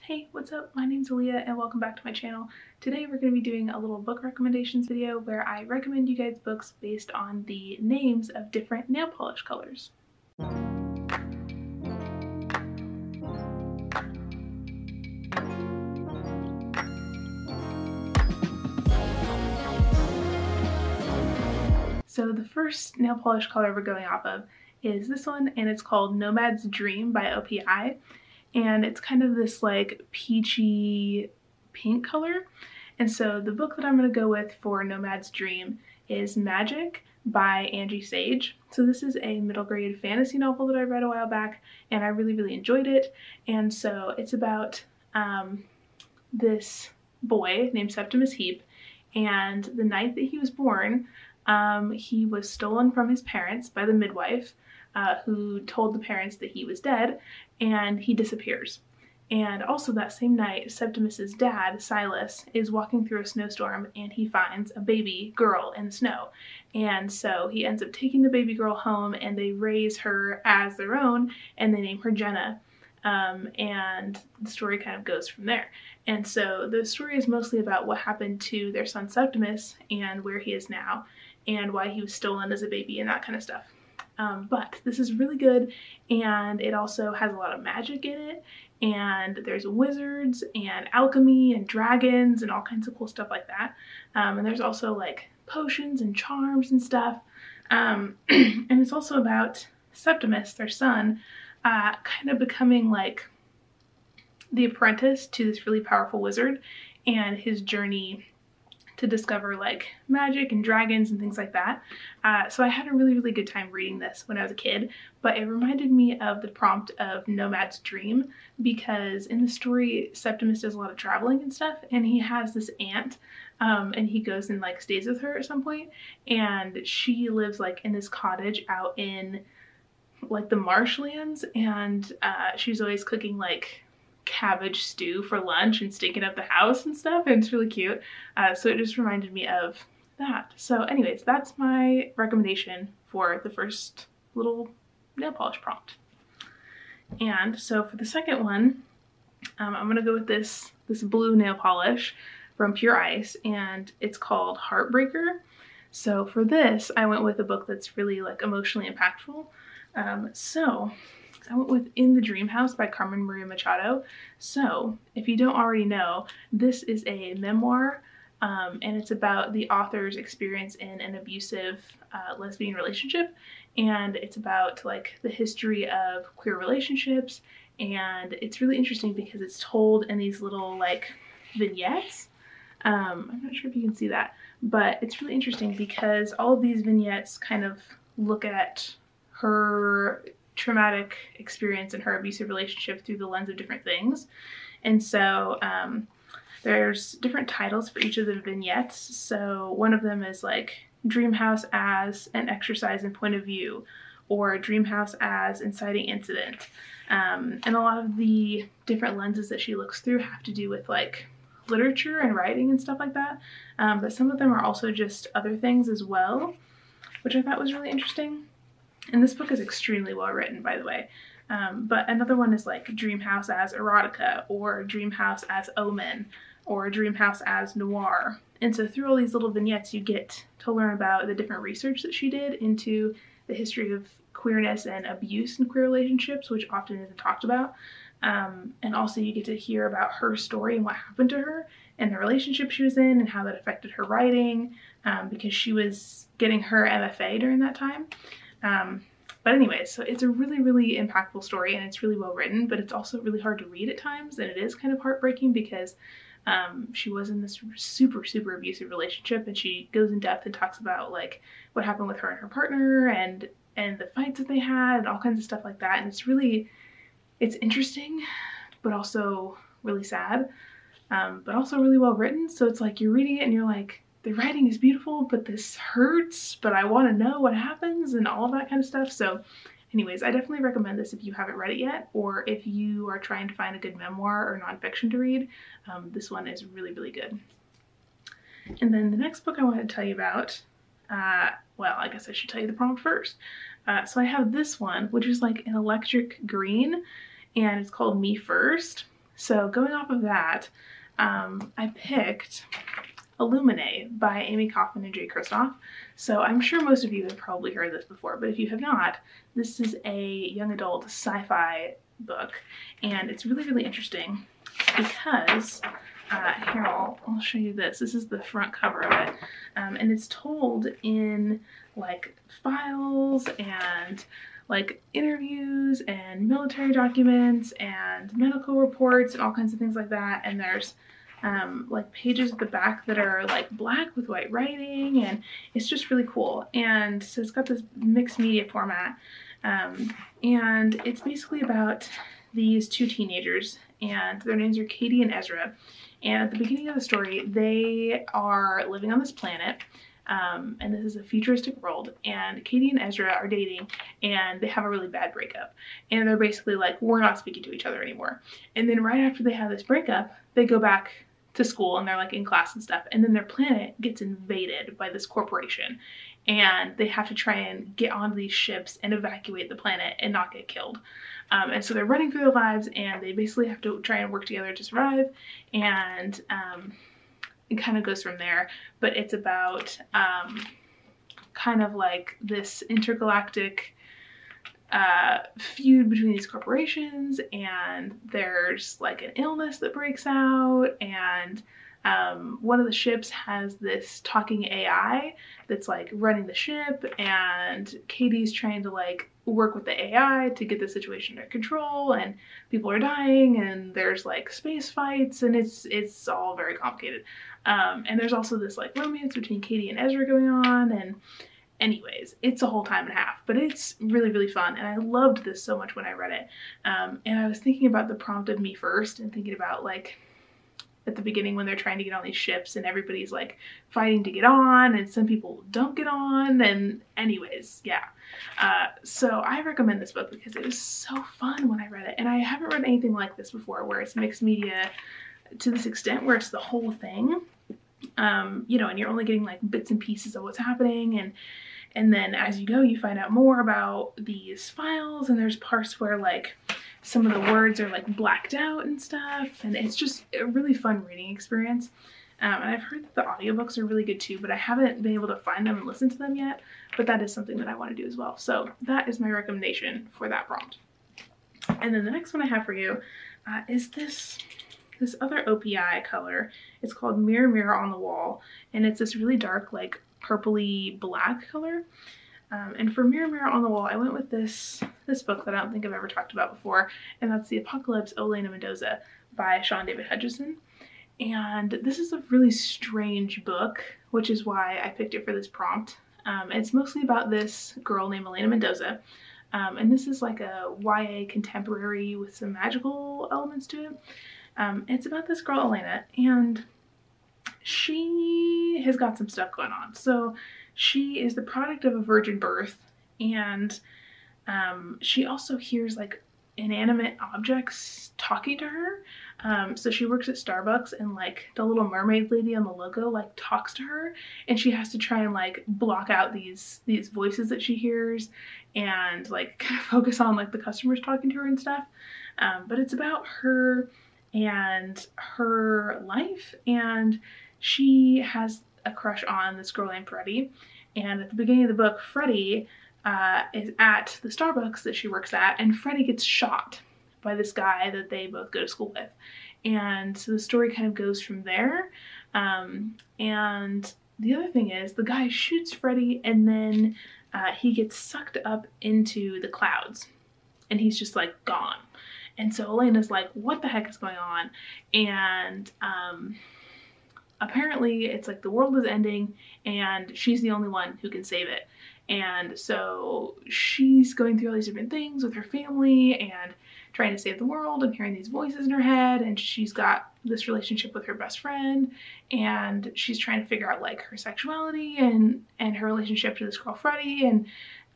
Hey, what's up? My name's Aaliyah and welcome back to my channel. Today we're going to be doing a little book recommendations video where I recommend you guys books based on the names of different nail polish colors. So the first nail polish color we're going off of is this one, and it's called Nomad's Dream by OPI. And it's kind of this like peachy pink color. And so the book that I'm going to go with for Nomad's Dream is Magic by Angie Sage. So this is a middle grade fantasy novel that I read a while back, and I really enjoyed it. And so it's about this boy named Septimus Heap, and the night that he was born, he was stolen from his parents by the midwife, who told the parents that he was dead, and he disappears. And also that same night, Septimus's dad, Silas, is walking through a snowstorm and he finds a baby girl in the snow. And so he ends up taking the baby girl home and they raise her as their own and they name her Jenna. And the story kind of goes from there. And so the story is mostly about what happened to their son Septimus and where he is now and why he was stolen as a baby and that kind of stuff. But this is really good, and it also has a lot of magic in it, and there's wizards and alchemy and dragons and all kinds of cool stuff like that. And there's also like potions and charms and stuff. And it's also about Septimus, their son, kind of becoming like the apprentice to this really powerful wizard, and his journey to discover like magic and dragons and things like that. So I had a really good time reading this when I was a kid, but it reminded me of the prompt of Nomad's Dream, because in the story Septimus does a lot of traveling and stuff, and he has this aunt, and he goes and like stays with her at some point, and she lives like in this cottage out in like the marshlands, and she's always cooking like cabbage stew for lunch and stinking up the house and stuff, and it's really cute. So it just reminded me of that. So anyways, that's my recommendation for the first little nail polish prompt. And so for the second one, I'm gonna go with this blue nail polish from Pure Ice, and it's called Heartbreaker. So for this, I went with a book that's really like emotionally impactful. So I went with In the Dream House by Carmen Maria Machado. So if you don't already know, this is a memoir, and it's about the author's experience in an abusive lesbian relationship, and it's about like the history of queer relationships, and it's really interesting because it's told in these little like vignettes. I'm not sure if you can see that, but it's really interesting because all of these vignettes kind of look at her traumatic experience in her abusive relationship through the lens of different things. And so there's different titles for each of the vignettes. So one of them is like Dream House as an exercise in point of view, or Dream House as inciting incident. And a lot of the different lenses that she looks through have to do with like literature and writing and stuff like that. But some of them are also just other things as well, which I thought was really interesting. And this book is extremely well written, by the way. But another one is like Dream House as erotica, or Dream House as omen, or Dream House as noir. And so through all these little vignettes, you get to learn about the different research that she did into the history of queerness and abuse in queer relationships, which often isn't talked about. And also you get to hear about her story and what happened to her and the relationship she was in and how that affected her writing, because she was getting her MFA during that time. But anyway, so it's a really impactful story, and it's really well written, but it's also really hard to read at times, and it is kind of heartbreaking because she was in this super abusive relationship, and she goes in depth and talks about like what happened with her and her partner and the fights that they had and all kinds of stuff like that. And it's interesting, but also really sad, but also really well written. So it's like you're reading it and you're like, the writing is beautiful, but this hurts, but I want to know what happens and all of that kind of stuff. So anyways, I definitely recommend this if you haven't read it yet, or if you are trying to find a good memoir or nonfiction to read. This one is really good. And then the next book I want to tell you about, well, I guess I should tell you the prompt first. So I have this one, which is like an electric green, and it's called Me First. So going off of that, I picked Illuminae by Amy Kaufman and Jay Kristoff. So I'm sure most of you have probably heard this before, but if you have not, this is a young adult sci-fi book, and it's really, really interesting because here, I'll show you this. This is the front cover of it, and it's told in like files and like interviews and military documents and medical reports and all kinds of things like that. And there's like pages at the back that are like black with white writing, and it's just really cool. And so it's got this mixed media format, and it's basically about these two teenagers, and their names are Katie and Ezra. And at the beginning of the story, they are living on this planet, and this is a futuristic world, and Katie and Ezra are dating, and they have a really bad breakup. And they're basically like, we're not speaking to each other anymore. And then right after they have this breakup, they go back to school, and they're like in class and stuff, and then their planet gets invaded by this corporation, and they have to try and get onto these ships and evacuate the planet and not get killed. And so they're running through their lives, and they basically have to try and work together to survive, and it kind of goes from there. But it's about kind of like this intergalactic feud between these corporations, and there's like an illness that breaks out, and one of the ships has this talking AI that's like running the ship, and Katie's trying to like work with the AI to get the situation under control, and people are dying, and there's like space fights, and it's all very complicated. And there's also this like romance between Katie and Ezra going on, and anyways, it's a whole time and a half, but it's really, really fun, and I loved this so much when I read it. And I was thinking about the prompt of me first, and thinking about like at the beginning when they're trying to get on these ships, and everybody's like fighting to get on, and some people don't get on, and anyways, yeah. So I recommend this book because it was so fun when I read it, and I haven't read anything like this before where it's mixed media to this extent, where it's the whole thing, you know, and you're only getting like bits and pieces of what's happening, and then as you go, you find out more about these files, and there's parts where like some of the words are like blacked out and stuff, and it's just a really fun reading experience. And I've heard that the audiobooks are really good too, but I haven't been able to find them and listen to them yet, but that is something that I want to do as well. So that is my recommendation for that prompt. And then the next one I have for you is this other OPI color. It's called Mirror Mirror on the Wall, and it's this really dark like purpley black color. And for Mirror Mirror on the Wall, I went with this book that I don't think I've ever talked about before, and that's The Apocalypse, Elena Mendoza by Sean David Hutchison. And this is a really strange book, which is why I picked it for this prompt. It's mostly about this girl named Elena Mendoza, and this is like a YA contemporary with some magical elements to it. It's about this girl, Elena, and she has got some stuff going on. So she is the product of a virgin birth, and she also hears like inanimate objects talking to her. So she works at Starbucks, and like the little mermaid lady on the logo like talks to her, and she has to try and like block out these voices that she hears, and like kind of focus on like the customers talking to her and stuff. But it's about her and her life, and she has a crush on this girl named Freddie. And at the beginning of the book, Freddie is at the Starbucks that she works at, and Freddie gets shot by this guy that they both go to school with. And so the story kind of goes from there. And the other thing is, the guy shoots Freddie, and then he gets sucked up into the clouds, and he's just like gone. And so Elena's like, what the heck is going on? And apparently it's like the world is ending, and she's the only one who can save it. And so she's going through all these different things with her family and trying to save the world, and hearing these voices in her head, and she's got this relationship with her best friend, and she's trying to figure out like her sexuality and her relationship to this girl Freddie,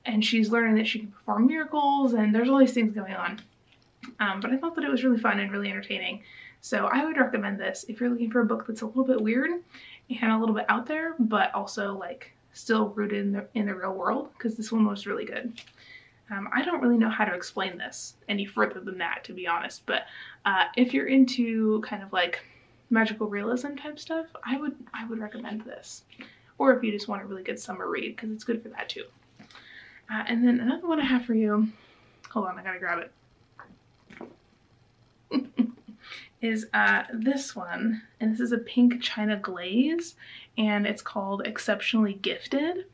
and she's learning that she can perform miracles, and there's all these things going on. But I thought that it was really fun and really entertaining. So I would recommend this if you're looking for a book that's a little bit weird and a little bit out there, but also like still rooted in the real world, because this one was really good. I don't really know how to explain this any further than that, to be honest, but if you're into kind of like magical realism type stuff, I would recommend this. Or if you just want a really good summer read, because it's good for that too. And then another one I have for you, hold on, I gotta grab it, is this one, and this is a pink china glaze, and it's called Exceptionally Gifted.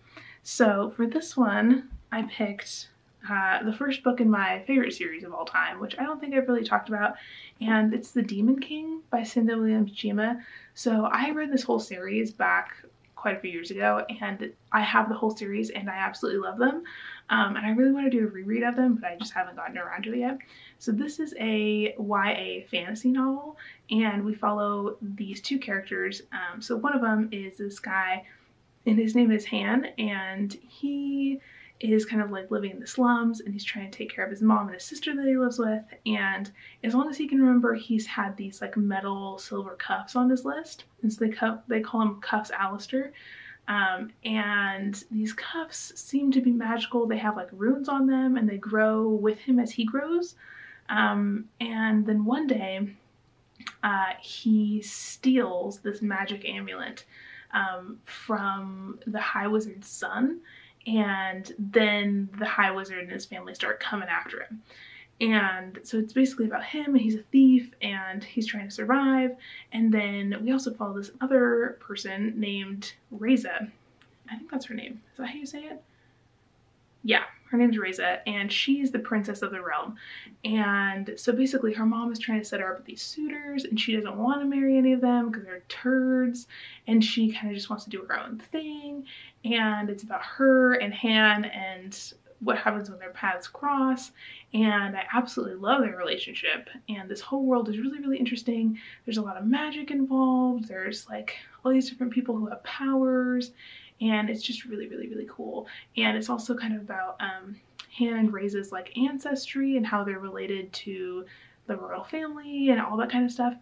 So for this one, I picked the first book in my favorite series of all time, which I don't think I've really talked about, and it's The Demon King by Cinda Williams-Jima. So I read this whole series back quite a few years ago, and I have the whole series and I absolutely love them. And I really want to do a reread of them, but I just haven't gotten around to it yet. So this is a YA fantasy novel, and we follow these two characters. So one of them is this guy, and his name is Han, and he is kind of like living in the slums, and he's trying to take care of his mom and his sister that he lives with, and as long as he can remember, he's had these like metal silver cuffs on his list, and so they call him Cuffs Alistair. And these cuffs seem to be magical. They have like runes on them, and they grow with him as he grows. And then one day he steals this magic amulet from the High Wizard's son, and then the High Wizard and his family start coming after him. And so it's basically about him, and he's a thief, and he's trying to survive. And then we also follow this other person named Reza. I think that's her name. Is that how you say it? Yeah, her name's Reza, and she's the princess of the realm. And so basically her mom is trying to set her up with these suitors, and she doesn't want to marry any of them because they're turds, and she kind of just wants to do her own thing. And it's about her and Han and what happens when their paths cross, and I absolutely love their relationship, and this whole world is really, really interesting. There's a lot of magic involved, there's like all these different people who have powers, and it's just really, really, really cool. And it's also kind of about Han and Reza's like ancestry and how they're related to the royal family and all that kind of stuff,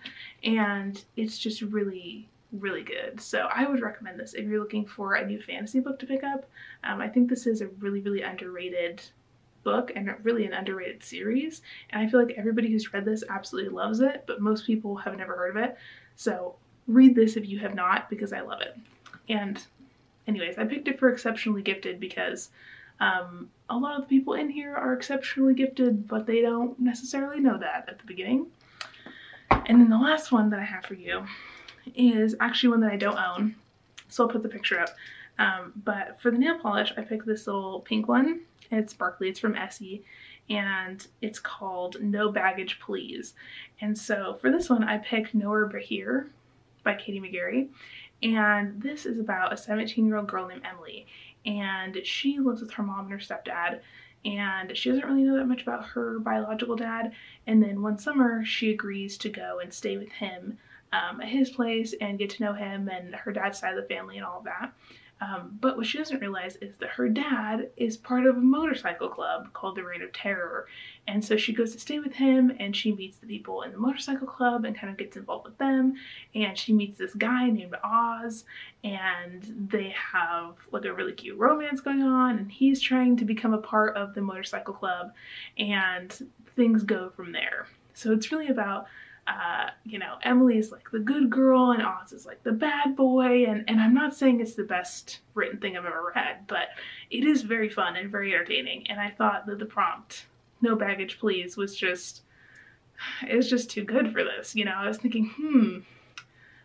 and it's just really, really good. So I would recommend this if you're looking for a new fantasy book to pick up. I think this is a really, really underrated book and really an underrated series, and I feel like everybody who's read this absolutely loves it, but most people have never heard of it. So read this if you have not, because I love it. And anyways, I picked it for Exceptionally Gifted because a lot of the people in here are exceptionally gifted, but they don't necessarily know that at the beginning. And then the last one that I have for you is actually one that I don't own, so I'll put the picture up. But for the nail polish, I picked this little pink one. It's sparkly, it's from Essie, and it's called No Baggage Please. And so for this one, I picked Nowhere But Here by Katie McGarry. And this is about a 17-year-old girl named Emily, and she lives with her mom and her stepdad, and she doesn't really know that much about her biological dad. And then one summer, she agrees to go and stay with him at his place and get to know him and her dad's side of the family and all of that. But what she doesn't realize is that her dad is part of a motorcycle club called the Reign of Terror. And so she goes to stay with him, and she meets the people in the motorcycle club and kind of gets involved with them. And she meets this guy named Oz, and they have like a really cute romance going on, and he's trying to become a part of the motorcycle club, and things go from there. So it's really about you know, Emily's like the good girl and Oz is like the bad boy, and I'm not saying it's the best written thing I've ever read, but it is very fun and very entertaining. And I thought that the prompt, No Baggage Please, was just, it was just too good for this. You know, I was thinking,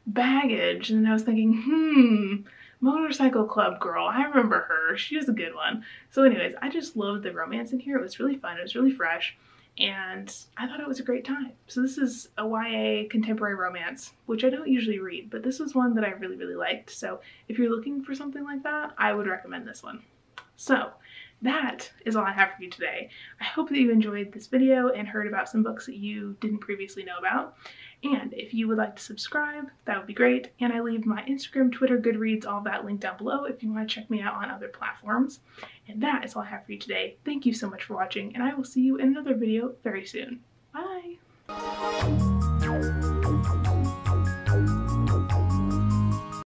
baggage, and then I was thinking, motorcycle club girl, I remember her, she was a good one. So anyways, I just loved the romance in here. It was really fun, it was really fresh, and I thought it was a great time. So this is a YA contemporary romance, which I don't usually read, but this was one that I really, really liked. So if you're looking for something like that, I would recommend this one. So that is all I have for you today. I hope that you enjoyed this video and heard about some books that you didn't previously know about. And if you would like to subscribe, that would be great. And I leave my Instagram, Twitter, Goodreads, all that linked down below if you want to check me out on other platforms. And that is all I have for you today. Thank you so much for watching, and I will see you in another video very soon. Bye!